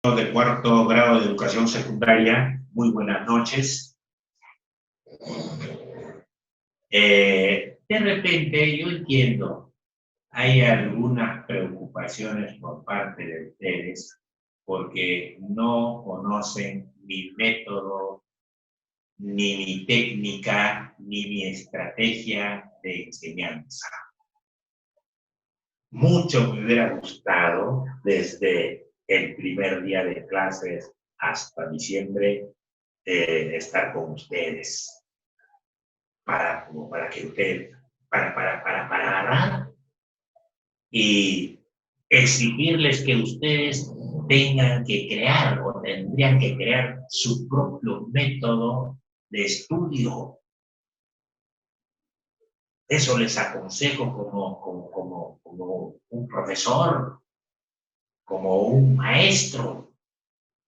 De cuarto grado de educación secundaria, muy buenas noches. De repente yo entiendo, hay algunas preocupaciones por parte de ustedes porque no conocen mi método, ni mi técnica, ni mi estrategia de enseñanza. Mucho me hubiera gustado desde el primer día de clases hasta diciembre estar con ustedes para que ustedes, para agarrar y exigirles que ustedes tengan que crear o tendrían que crear su propio método de estudio. Eso les aconsejo como un profesor, como un maestro,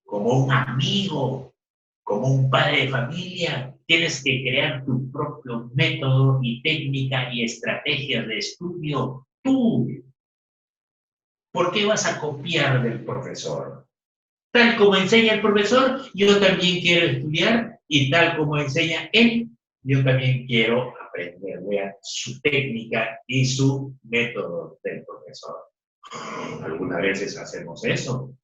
como un amigo, como un padre de familia. Tienes que crear tu propio método y técnica y estrategias de estudio tú. ¿Por qué vas a copiar del profesor? Tal como enseña el profesor, yo también quiero estudiar, y tal como enseña él, yo también quiero aprender. Vean su técnica y su método del profesor. Algunas veces hacemos eso.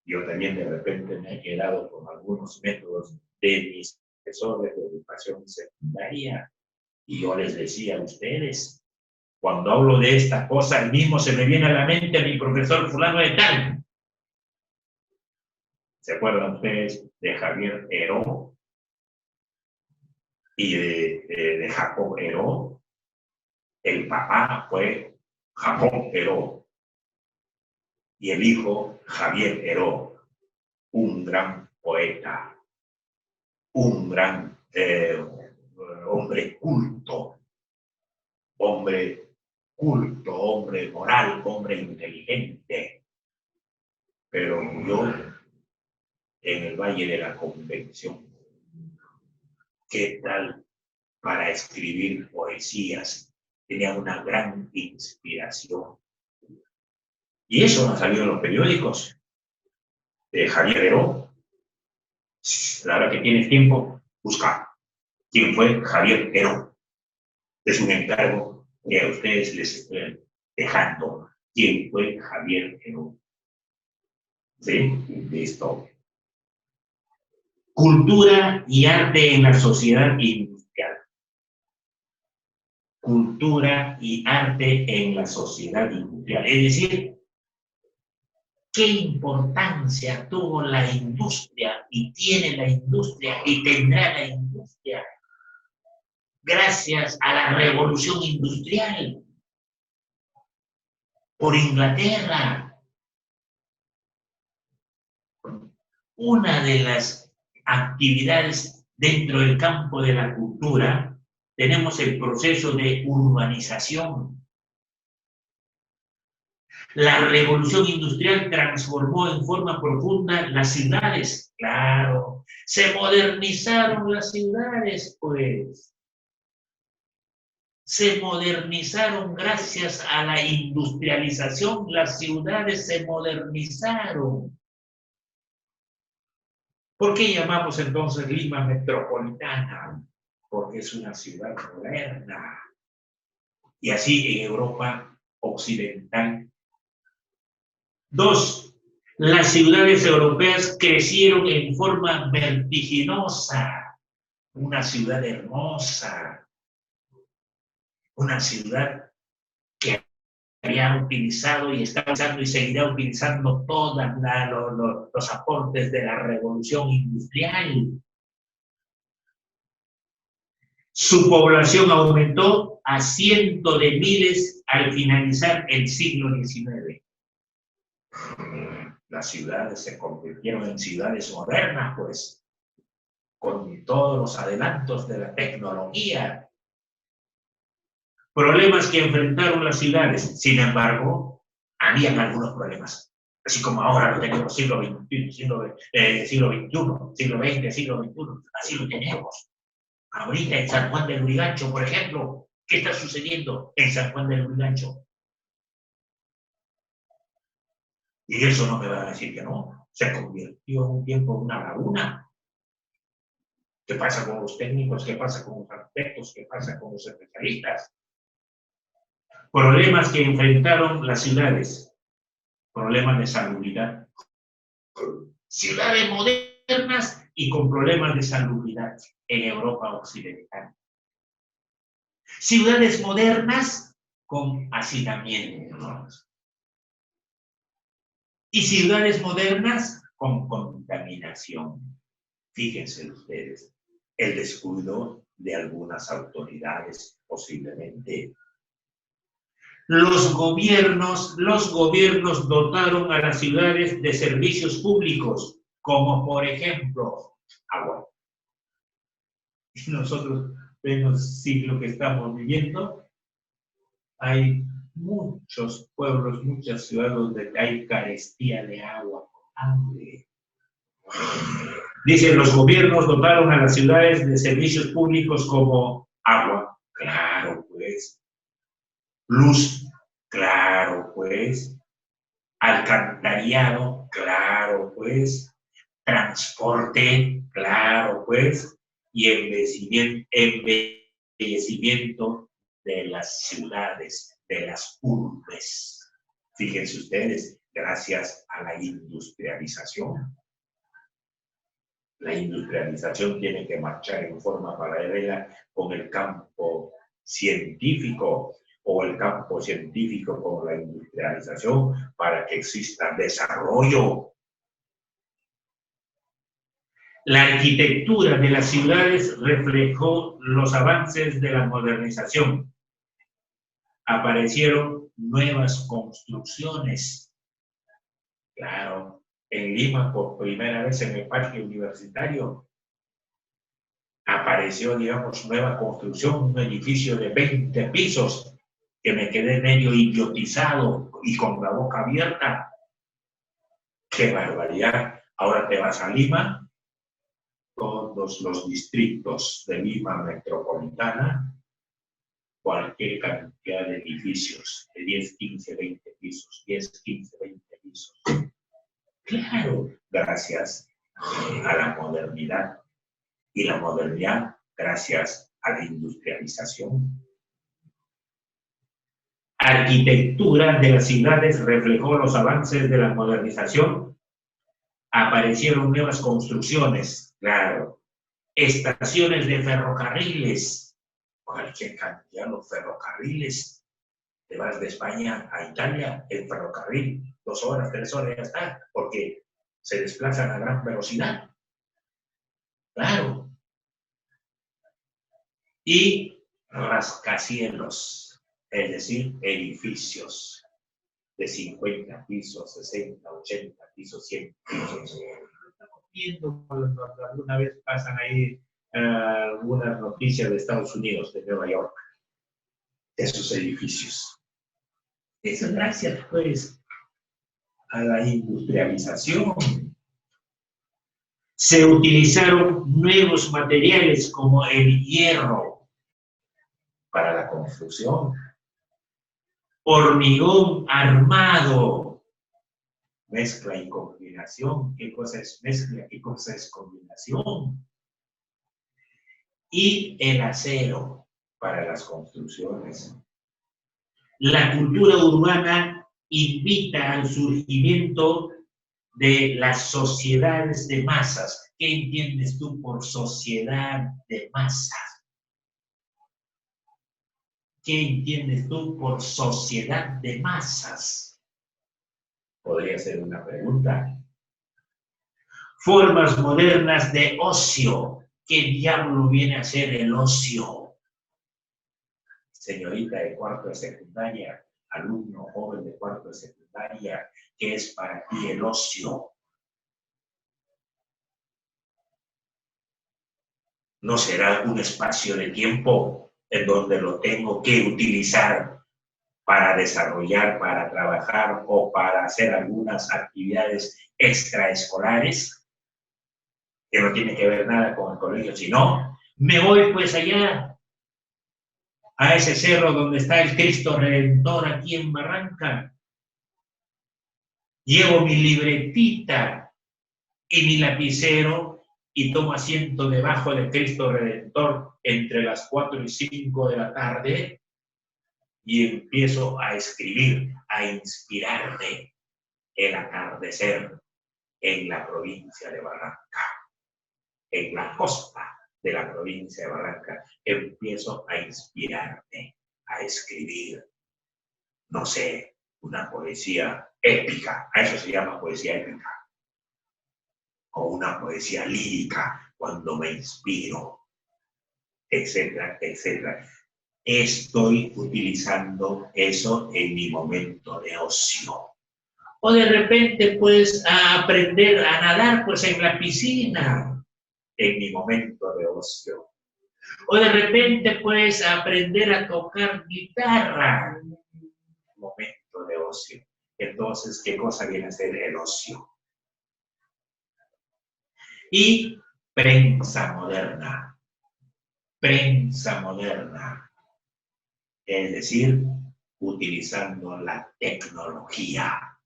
Yo también de repente me he quedado con algunos métodos de mis profesores de educación secundaria, y yo les decía a ustedes, cuando hablo de esta cosa, el mismo se me viene a la mente a mi profesor fulano de tal. ¿Se acuerdan ustedes de Javier Heró y de Jacob Heró? El papá fue Jacob Heró y el hijo Javier Heró, un gran poeta, un gran hombre culto, hombre moral, hombre inteligente, pero murió en el Valle de la Convención. ¿Qué tal para escribir poesías? Tenía una gran inspiración. Y eso no salió en los periódicos. Javier Heró, ahora que tienes tiempo, busca quién fue Javier Heró. Es un encargo que a ustedes les estoy dejando. ¿Quién fue Javier Heró? ¿Sí? Listo. Cultura y arte en la sociedad industrial. Cultura y arte en la sociedad industrial. Es decir, qué importancia tuvo la industria y tiene la industria y tendrá la industria gracias a la revolución industrial por Inglaterra. Una de las actividades dentro del campo de la cultura, tenemos el proceso de urbanización. La revolución industrial transformó en forma profunda las ciudades, claro. Se modernizaron las ciudades, pues. Se modernizaron gracias a la industrialización, las ciudades se modernizaron. ¿Por qué llamamos entonces Lima metropolitana? Porque es una ciudad moderna. Y así en Europa occidental. 2. Las ciudades europeas crecieron en forma vertiginosa. Una ciudad hermosa. Una ciudad que había utilizado y está usando y seguirá utilizando todos los aportes de la revolución industrial. Su población aumentó a cientos de miles al finalizar el siglo XIX. Las ciudades se convirtieron en ciudades modernas, pues, con todos los adelantos de la tecnología. Problemas que enfrentaron las ciudades, sin embargo, habían algunos problemas. Así como ahora lo tenemos siglo XXI, siglo XX, siglo XXI, así lo tenemos. Ahorita en San Juan del Lurigancho, por ejemplo, ¿qué está sucediendo en San Juan del Lurigancho? Y eso no me van a decir que no. Se convirtió en un tiempo en una laguna. ¿Qué pasa con los técnicos? ¿Qué pasa con los arquitectos? ¿Qué pasa con los especialistas? Problemas que enfrentaron las ciudades. Problemas de salubridad. Ciudades modernas y con problemas de salubridad en Europa Occidental. Ciudades modernas con hacinamientos. Y ciudades modernas con contaminación. Fíjense ustedes, el descuido de algunas autoridades posiblemente. Los gobiernos dotaron a las ciudades de servicios públicos, como por ejemplo, agua. Y nosotros, en el siglo que estamos viviendo, hay muchos pueblos, muchas ciudades donde hay carestía de agua potable. Dicen, los gobiernos dotaron a las ciudades de servicios públicos como agua, claro pues, luz, claro pues, alcantarillado, claro pues, transporte, claro pues, y embellecimiento de las ciudades, de las urbes. Fíjense ustedes, gracias a la industrialización. La industrialización tiene que marchar en forma paralela con el campo científico o el campo científico con la industrialización para que exista desarrollo. La arquitectura de las ciudades reflejó los avances de la modernización. Aparecieron nuevas construcciones. Claro. En Lima, por primera vez en el parque universitario, apareció, digamos, nueva construcción, un edificio de 20 pisos, que me quedé medio idiotizado y con la boca abierta. ¡Qué barbaridad! Ahora te vas a Lima, todos los distritos de Lima metropolitana, cualquier cantidad de edificios, de 10, 15, 20 pisos, 10, 15, 20 pisos. Claro, gracias a la modernidad. Y la modernidad gracias a la industrialización. Arquitectura de las ciudades reflejó los avances de la modernización. Aparecieron nuevas construcciones, claro. Estaciones de ferrocarriles. Cualquier cantidad de ferrocarriles. Te vas de España a Italia, el ferrocarril, 2 horas, 3 horas, ya está, porque se desplazan a gran velocidad. Claro. Y rascacielos, es decir, edificios de 50 pisos, 60, 80 pisos, 100 pisos. Estamos viendo cuando alguna vez pasan ahí algunas noticias de Estados Unidos, de Nueva York, de esos edificios. Eso es gracias, pues, a la industrialización. Se utilizaron nuevos materiales como el hierro para la construcción, hormigón armado, mezcla y combinación. ¿Qué cosa es mezcla? ¿Qué cosa es combinación? Y el acero para las construcciones. La cultura urbana invita al surgimiento de las sociedades de masas. ¿Qué entiendes tú por sociedad de masas? ¿Qué entiendes tú por sociedad de masas? Podría ser una pregunta. Formas modernas de ocio. ¿Qué diablo viene a ser el ocio? Señorita de cuarto de secundaria, alumno joven de cuarto de secundaria, ¿qué es para ti el ocio? ¿No será un espacio de tiempo en donde lo tengo que utilizar para desarrollar, para trabajar o para hacer algunas actividades extraescolares que no tiene que ver nada con el colegio? Si no, me voy pues allá a ese cerro donde está el Cristo Redentor aquí en Barranca. Llevo mi libretita y mi lapicero y tomo asiento debajo de Cristo Redentor entre las 4 y 5 de la tarde y empiezo a escribir, a inspirarme el atardecer en la provincia de Barranca, en la costa de la provincia de Barranca. Empiezo a inspirarme, a escribir, no sé, una poesía épica, a eso se llama poesía épica, o una poesía lírica cuando me inspiro, etcétera, etcétera. Estoy utilizando eso en mi momento de ocio. O de repente, pues, a aprender a nadar, pues, en la piscina, en mi momento de ocio. O de repente, pues, a aprender a tocar guitarra, momento de ocio. Entonces, ¿qué cosa viene a ser el ocio? Y prensa moderna. Prensa moderna. Es decir, utilizando la tecnología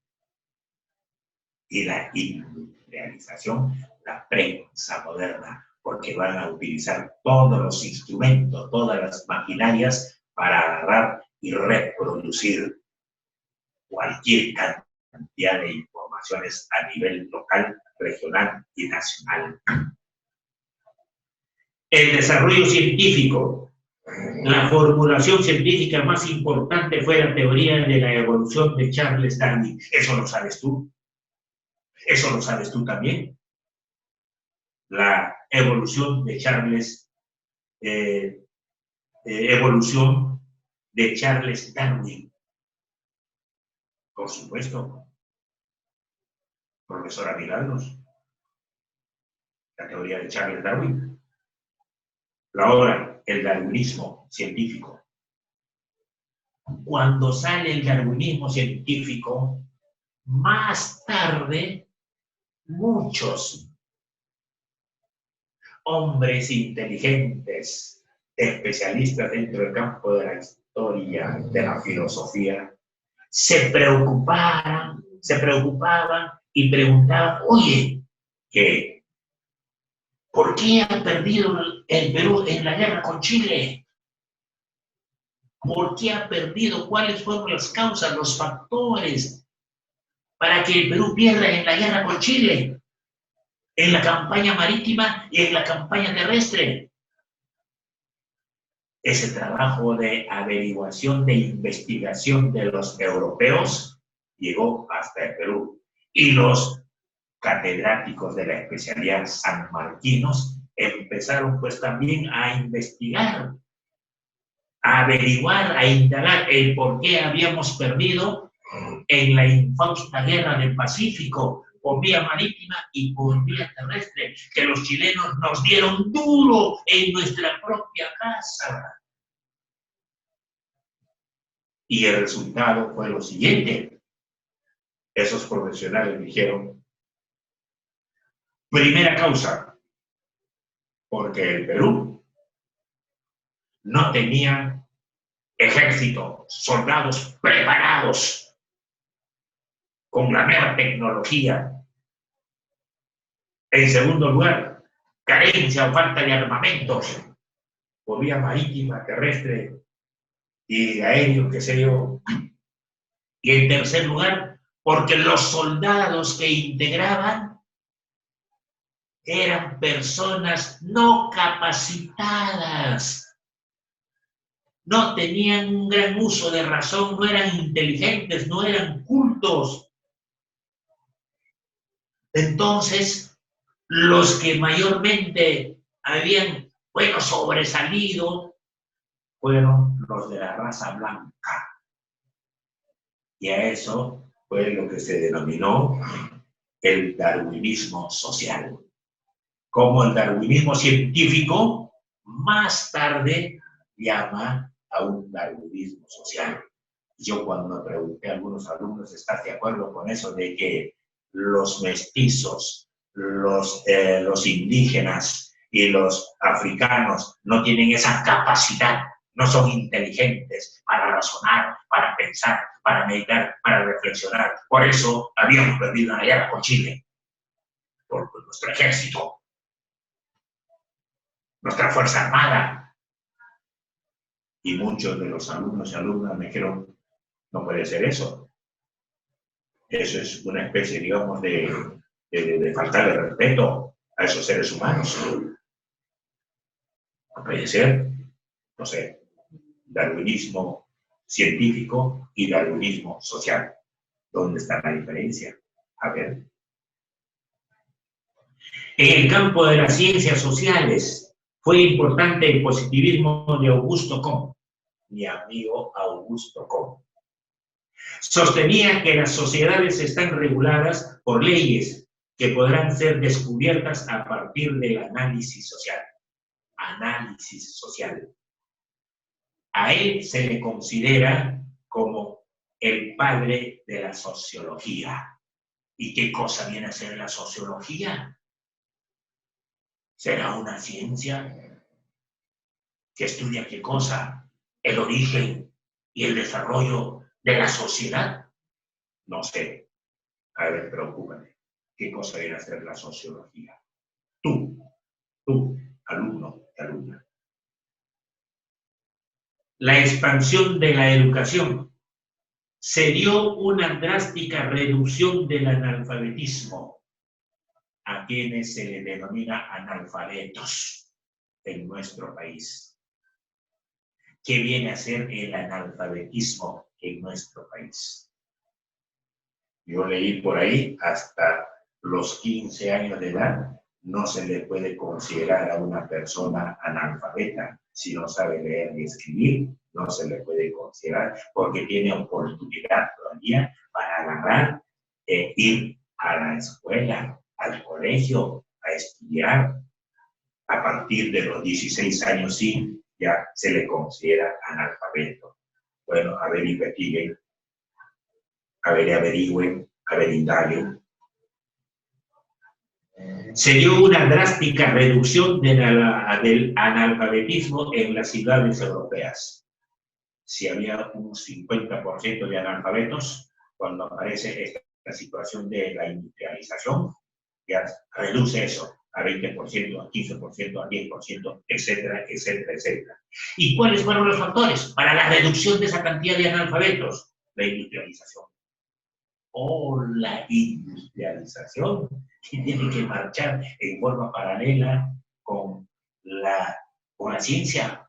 y la industrialización, la prensa moderna, porque van a utilizar todos los instrumentos, todas las maquinarias para agarrar y reproducir cualquier cantidad de informaciones a nivel local, regional y nacional. El desarrollo científico. La formulación científica más importante fue la teoría de la evolución de Charles Darwin. ¿Eso lo sabes tú? ¿Eso lo sabes tú también? La evolución de Charles Darwin. Por supuesto. Profesora Milagros. La teoría de Charles Darwin. La obra, el darwinismo científico. Cuando sale el darwinismo científico, más tarde, muchos hombres inteligentes, especialistas dentro del campo de la historia, de la filosofía, se preocupaban y preguntaban, oye, ¿por qué ha perdido el Perú en la guerra con Chile? ¿Por qué ha perdido? ¿Cuáles fueron las causas, los factores para que el Perú pierda en la guerra con Chile? En la campaña marítima y en la campaña terrestre. Ese trabajo de averiguación, de investigación de los europeos llegó hasta el Perú. Y los catedráticos de la especialidad sanmarquinos empezaron pues también a investigar, a averiguar, a indagar el por qué habíamos perdido en la infausta guerra del Pacífico, por vía marítima y por vía terrestre, que los chilenos nos dieron duro en nuestra propia casa. Y el resultado fue lo siguiente. Esos profesionales dijeron, primera causa, porque el Perú no tenía ejército, soldados preparados con la nueva tecnología. En segundo lugar, carencia o falta de armamentos por vía marítima, terrestre y aéreo, qué sé yo. Y en tercer lugar, porque los soldados que integraban eran personas no capacitadas, no tenían un gran uso de razón, no eran inteligentes, no eran cultos. Entonces, los que mayormente habían, sobresalido, fueron los de la raza blanca. Y a eso fue lo que se denominó el darwinismo social. Como el darwinismo científico, más tarde llama a un darwinismo social. Yo cuando me pregunté a algunos alumnos, ¿estás de acuerdo con eso de que los mestizos, los indígenas y los africanos no tienen esa capacidad, no son inteligentes para razonar, para pensar, para meditar, para reflexionar? Por eso habíamos perdido la guerra con Chile. por nuestro ejército, nuestra Fuerza Armada. Y muchos de los alumnos y alumnas me dijeron, no puede ser eso. Eso es una especie, digamos, de falta de respeto a esos seres humanos. No puede ser, no sé, darwinismo científico y darwinismo social. ¿Dónde está la diferencia? A ver. En el campo de las ciencias sociales fue importante el positivismo de Augusto Comte, mi amigo Augusto Comte. Sostenía que las sociedades están reguladas por leyes que podrán ser descubiertas a partir del análisis social. Análisis social. A él se le considera como el padre de la sociología. ¿Y qué cosa viene a ser la sociología? ¿Será una ciencia que estudia qué cosa? ¿El origen y el desarrollo de la sociedad? No sé. A ver, preocúpate. ¿Qué cosa viene a ser la sociología? Tú, alumno y alumna. La expansión de la educación. Se dio una drástica reducción del analfabetismo, a quienes se le denomina analfabetos en nuestro país. ¿Qué viene a ser el analfabetismo en nuestro país? Yo leí por ahí, hasta los 15 años de edad, no se le puede considerar a una persona analfabeta. Si no sabe leer y escribir, no se le puede considerar porque tiene oportunidad todavía para agarrar, ir a la escuela, al colegio, a estudiar. A partir de los 16 años sí, ya se le considera analfabeto. Bueno, a ver, investiguen, a ver, averigüen, a ver, indaguen. Se dio una drástica reducción del analfabetismo en las ciudades europeas. Si había un 50% de analfabetos, cuando aparece esta situación de la industrialización, ya reduce eso a 20%, a 15%, a 10%, etcétera, etcétera, etcétera. ¿Y cuáles fueron los factores para la reducción de esa cantidad de analfabetos? La industrialización. La industrialización, que tiene que marchar en forma paralela con la ciencia.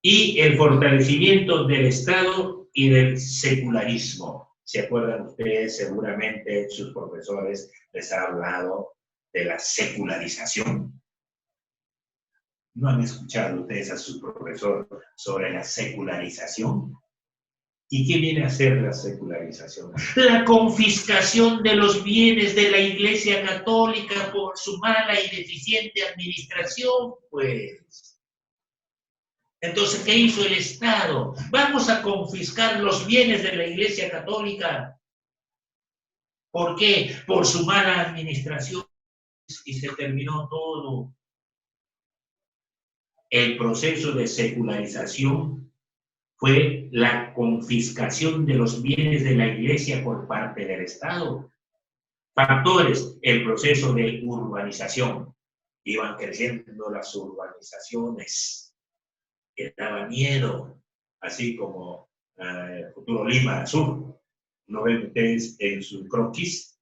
Y el fortalecimiento del Estado y del secularismo. ¿Se acuerdan ustedes? Seguramente sus profesores les han hablado de la secularización. ¿No han escuchado ustedes a su profesor sobre la secularización? ¿Y qué viene a ser la secularización? La confiscación de los bienes de la Iglesia Católica por su mala y deficiente administración, pues. Entonces, ¿qué hizo el Estado? Vamos a confiscar los bienes de la Iglesia Católica. ¿Por qué? Por su mala administración. Y se terminó todo. El proceso de secularización fue la confiscación de los bienes de la Iglesia por parte del Estado. Factores, el proceso de urbanización. Iban creciendo las urbanizaciones. Daba miedo, así como el futuro Lima Sur. ¿No ven ustedes en su croquis?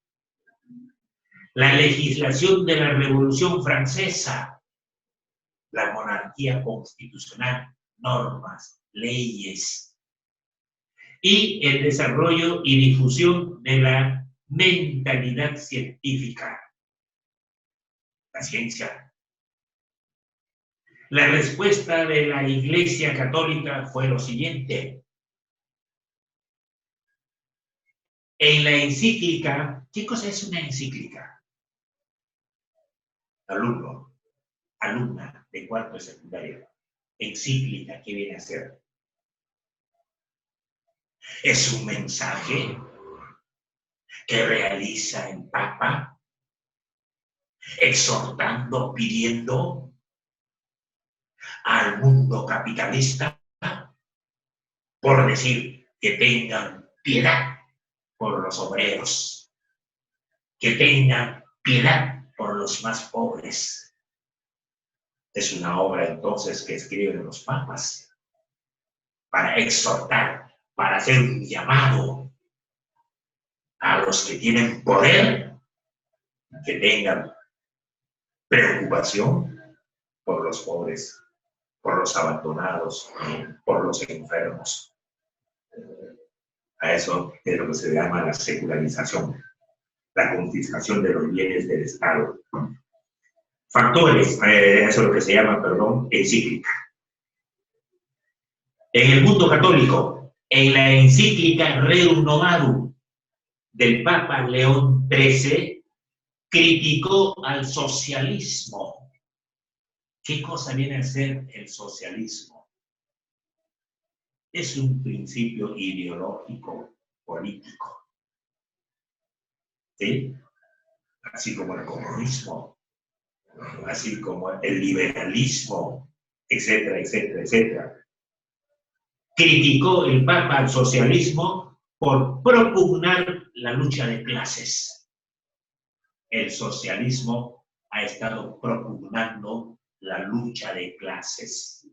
La legislación de la Revolución Francesa, la monarquía constitucional, normas, leyes, y el desarrollo y difusión de la mentalidad científica, la ciencia. La respuesta de la Iglesia Católica fue lo siguiente. En la encíclica, ¿qué cosa es una encíclica? Alumno, alumna de cuarto de secundaria. Encíclica, ¿qué viene a ser? Es un mensaje que realiza el Papa, exhortando, pidiendo al mundo capitalista, por decir, que tengan piedad por los obreros. que tengan piedad por los más pobres. Es una obra entonces que escriben los papas para exhortar, para hacer un llamado a los que tienen poder, que tengan preocupación por los pobres, por los abandonados, por los enfermos. A eso es lo que se llama la secularización, la confiscación de los bienes del Estado. Factores, eso es lo que se llama, encíclica. En el mundo católico, en la encíclica Rerum Novarum del Papa León XIII, criticó al socialismo. ¿Qué cosa viene a ser el socialismo? Es un principio ideológico, político. ¿Sí? Así como el comunismo, así como el liberalismo, etcétera, etcétera, etcétera. Criticó el Papa al socialismo por propugnar la lucha de clases. El socialismo ha estado propugnando la lucha de clases.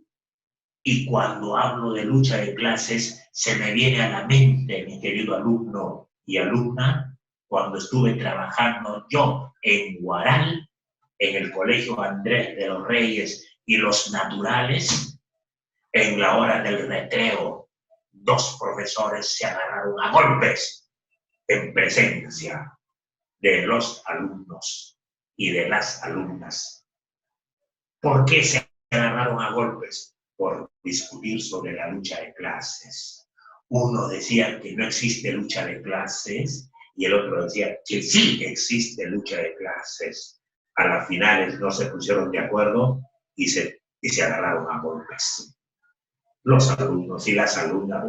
Y cuando hablo de lucha de clases, se me viene a la mente, mi querido alumno y alumna, cuando estuve trabajando yo en Huaral, en el Colegio Andrés de los Reyes y los Naturales, en la hora del recreo, dos profesores se agarraron a golpes en presencia de los alumnos y de las alumnas. ¿Por qué se agarraron a golpes? Por discutir sobre la lucha de clases. Uno decía que no existe lucha de clases y el otro decía que sí existe lucha de clases. A las finales no se pusieron de acuerdo y se agarraron a golpes. Los alumnos y las alumnas,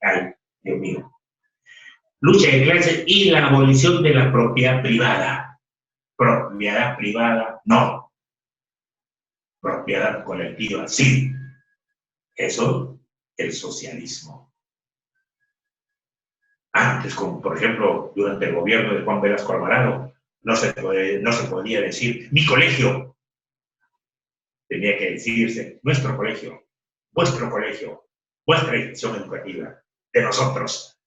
ay, Dios mío. Lucha de clases y la abolición de la propiedad privada. Propiedad privada, no. Propiedad colectiva, sí. Eso, el socialismo. Antes, como por ejemplo, durante el gobierno de Juan Velasco Alvarado, no se podía decir mi colegio. Tenía que decirse nuestro colegio, vuestro colegio, vuestra institución educativa, de nosotros.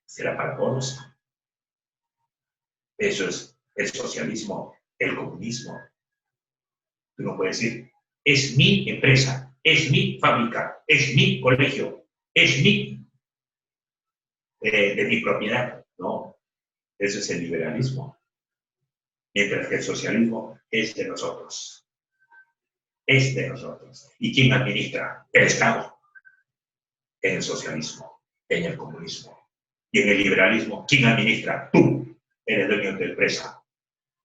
Será para todos. Eso es el socialismo, el comunismo. Tú no puedes decir, es mi empresa, es mi fábrica, es mi colegio, es de mi propiedad. No, eso es el liberalismo. Mientras que el socialismo es de nosotros. Es de nosotros. ¿Y quién administra? El Estado. En el socialismo, en el comunismo. Y en el liberalismo, ¿quién administra? Tú eres dueño de tu empresa.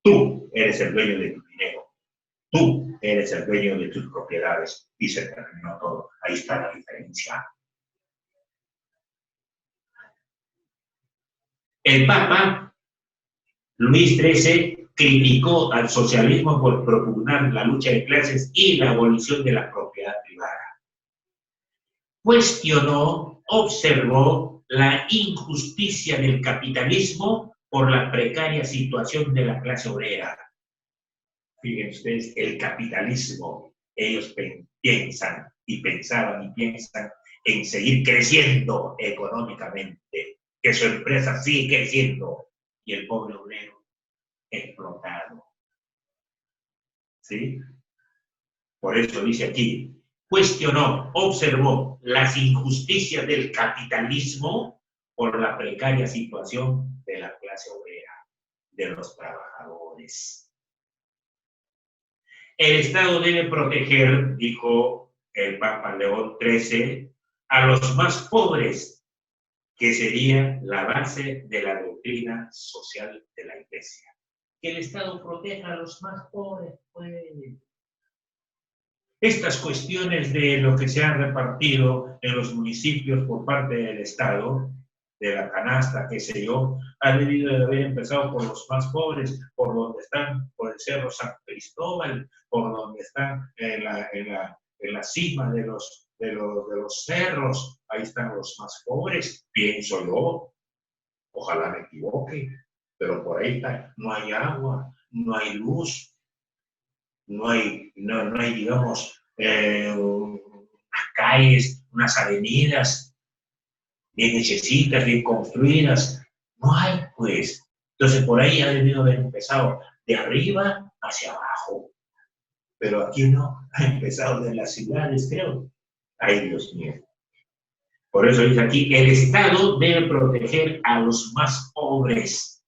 Tú eres el dueño de tu dinero. Tú eres el dueño de tus propiedades. Y se terminó todo. Ahí está la diferencia. El Papa Luis XIII criticó al socialismo por propugnar la lucha de clases y la abolición de la propiedad privada. Cuestionó, observó la injusticia del capitalismo por la precaria situación de la clase obrera. Fíjense ustedes, el capitalismo, ellos piensan y pensaban y piensan en seguir creciendo económicamente, que su empresa sigue creciendo y el pobre obrero explotado. ¿Sí? Por eso dice aquí, cuestionó, observó las injusticias del capitalismo por la precaria situación de la clase obrera, de los trabajadores. El Estado debe proteger, dijo el Papa León XIII, a los más pobres, que sería la base de la doctrina social de la Iglesia. Que el Estado proteja a los más pobres, pues. Estas cuestiones de lo que se ha repartido en los municipios por parte del Estado, de la canasta, qué sé yo, ha debido de haber empezado por los más pobres, por donde están, por el Cerro San Cristóbal, por donde están en la cima de los cerros, ahí están los más pobres, pienso yo, ojalá me equivoque, pero por ahí está, no hay agua, no hay luz, no hay, digamos, unas calles, unas avenidas bien hechecitas, bien construidas. No hay, pues. Entonces, por ahí ha debido haber empezado de arriba hacia abajo. Pero aquí no, ha empezado de las ciudades, creo. Ay, Dios mío. Por eso dice aquí, el Estado debe proteger a los más pobres,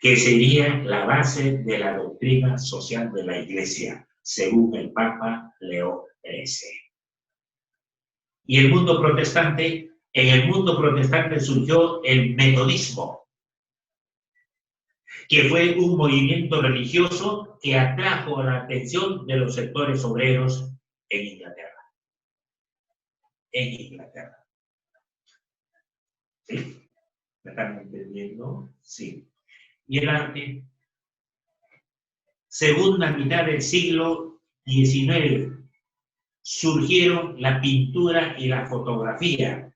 que sería la base de la doctrina social de la Iglesia, según el Papa Leo XIII. Y el mundo protestante, en el mundo protestante surgió el metodismo, que fue un movimiento religioso que atrajo la atención de los sectores obreros en Inglaterra. En Inglaterra. ¿Sí? ¿Me están entendiendo? Sí. Y el arte, segunda mitad del siglo XIX, surgieron la pintura y la fotografía.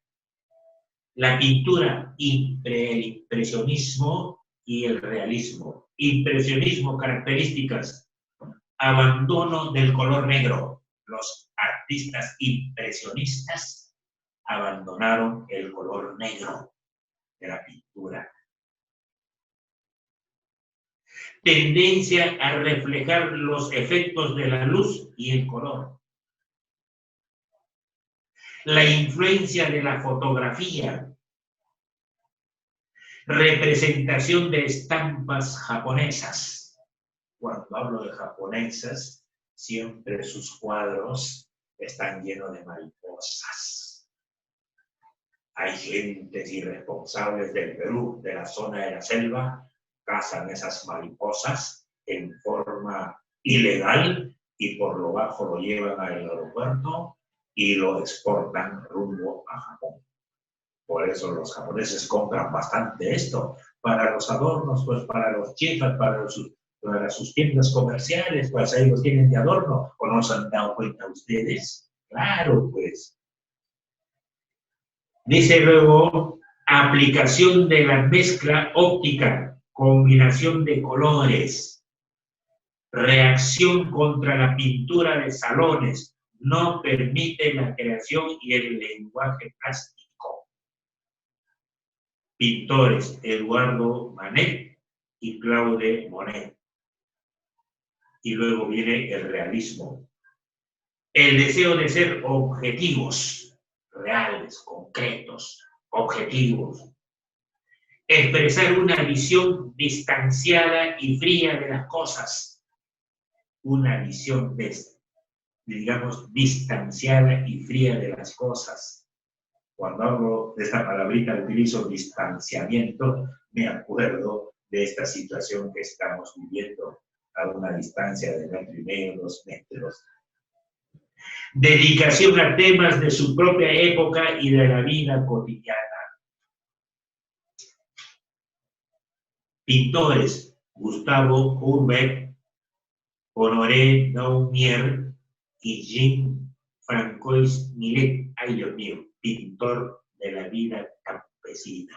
La pintura, impresionismo y el realismo. Impresionismo, características, abandono del color negro. Los artistas impresionistas abandonaron el color negro de la pintura. Tendencia a reflejar los efectos de la luz y el color. La influencia de la fotografía. Representación de estampas japonesas. Cuando hablo de japonesas, siempre sus cuadros están llenos de mariposas. Hay gentes irresponsables del Perú, de la zona de la selva, cazan esas mariposas en forma ilegal y por lo bajo lo llevan al aeropuerto y lo exportan rumbo a Japón. Por eso los japoneses compran bastante esto, para los adornos, pues para los chifas, para sus tiendas comerciales, pues ahí los tienen de adorno. ¿O no se han dado cuenta ustedes? Claro, pues. Dice luego, aplicación de la mezcla óptica, combinación de colores, reacción contra la pintura de salones, no permite la creación y el lenguaje plástico. Pintores Eduardo Manet y Claude Monet. Y luego viene el realismo. El deseo de ser objetivos, reales, concretos, objetivos. Expresar una visión distanciada y fría de las cosas. Una visión, digamos, distanciada y fría de las cosas. Cuando hablo de esta palabrita, utilizo distanciamiento, me acuerdo de esta situación que estamos viviendo a una distancia de 1,5 metros, 2 metros. Dedicación a temas de su propia época y de la vida cotidiana. Pintores, Gustavo Courbet, Honoré Daumier y Jean-François Millet. Ay, Dios mío, pintor de la vida campesina.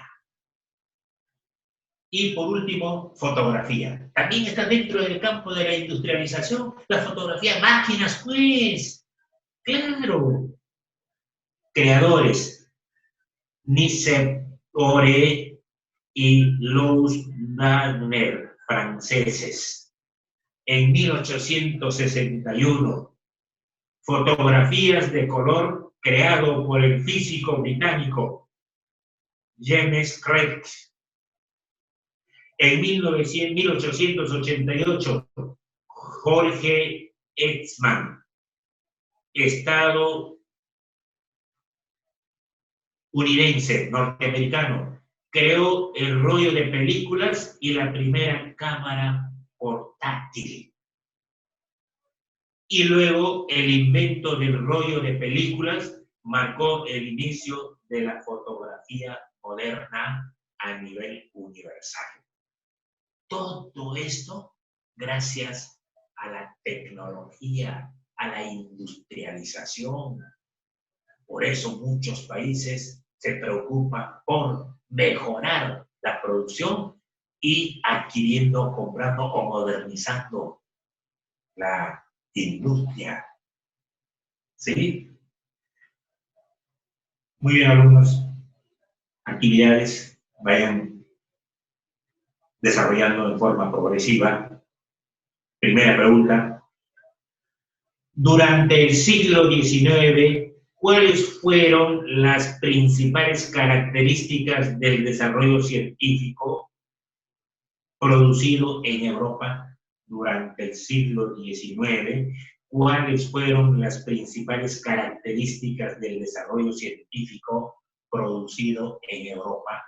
Y por último, fotografía. También está dentro del campo de la industrialización la fotografía, máquinas, pues. Claro. Creadores, Nicephore y Louis Wagner, franceses. En 1861, fotografías de color creado por el físico británico James Clerk. En 1888, Jorge Eastman, estadounidense, norteamericano, creó el rollo de películas y la primera cámara portátil. Y luego el invento del rollo de películas marcó el inicio de la fotografía moderna a nivel universal. Todo esto gracias a la tecnología, a la industrialización. Por eso muchos países se preocupan por mejorar la producción y adquiriendo, comprando o modernizando la industria. ¿Sí? Muy bien, alumnos. Actividades vayan desarrollando de forma progresiva. Primera pregunta. Durante el siglo XIX, ¿cuáles fueron las principales características del desarrollo científico producido en Europa durante el siglo XIX? ¿Cuáles fueron las principales características del desarrollo científico producido en Europa?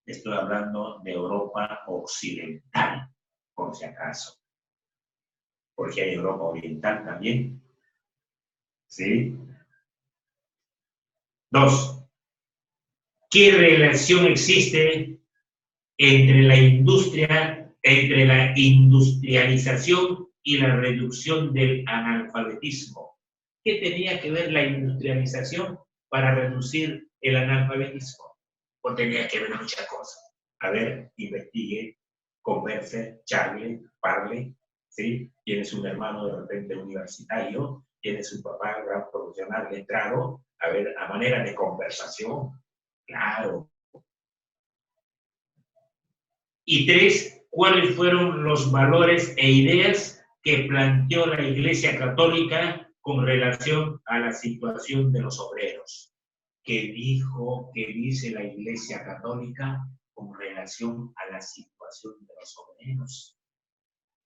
Estoy hablando de Europa occidental, por si acaso. Porque hay Europa oriental también. ¿Sí? 2. ¿Qué relación existe entre la industrialización y la reducción del analfabetismo? ¿Qué tenía que ver la industrialización para reducir el analfabetismo? ¿O tenía que ver muchas cosas? A ver, investigue, converse, charle, parle, ¿sí? Tienes un hermano de repente universitario, tienes un papá gran profesional letrado, a ver, a manera de conversación, claro. Y 3, ¿cuáles fueron los valores e ideas que planteó la Iglesia Católica con relación a la situación de los obreros? ¿Qué dice la Iglesia Católica con relación a la situación de los obreros?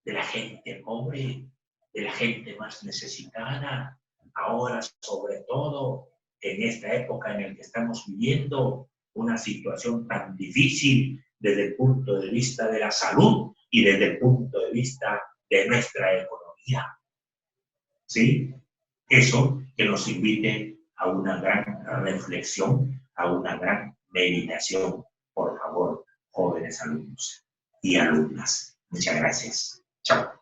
De la gente pobre, de la gente más necesitada, ahora sobre todo en esta época en la que estamos viviendo una situación tan difícil desde el punto de vista de la salud y desde el punto de vista de nuestra economía. ¿Sí? Eso que nos invite a una gran reflexión, a una gran meditación, por favor, jóvenes alumnos y alumnas. Muchas gracias. Chao.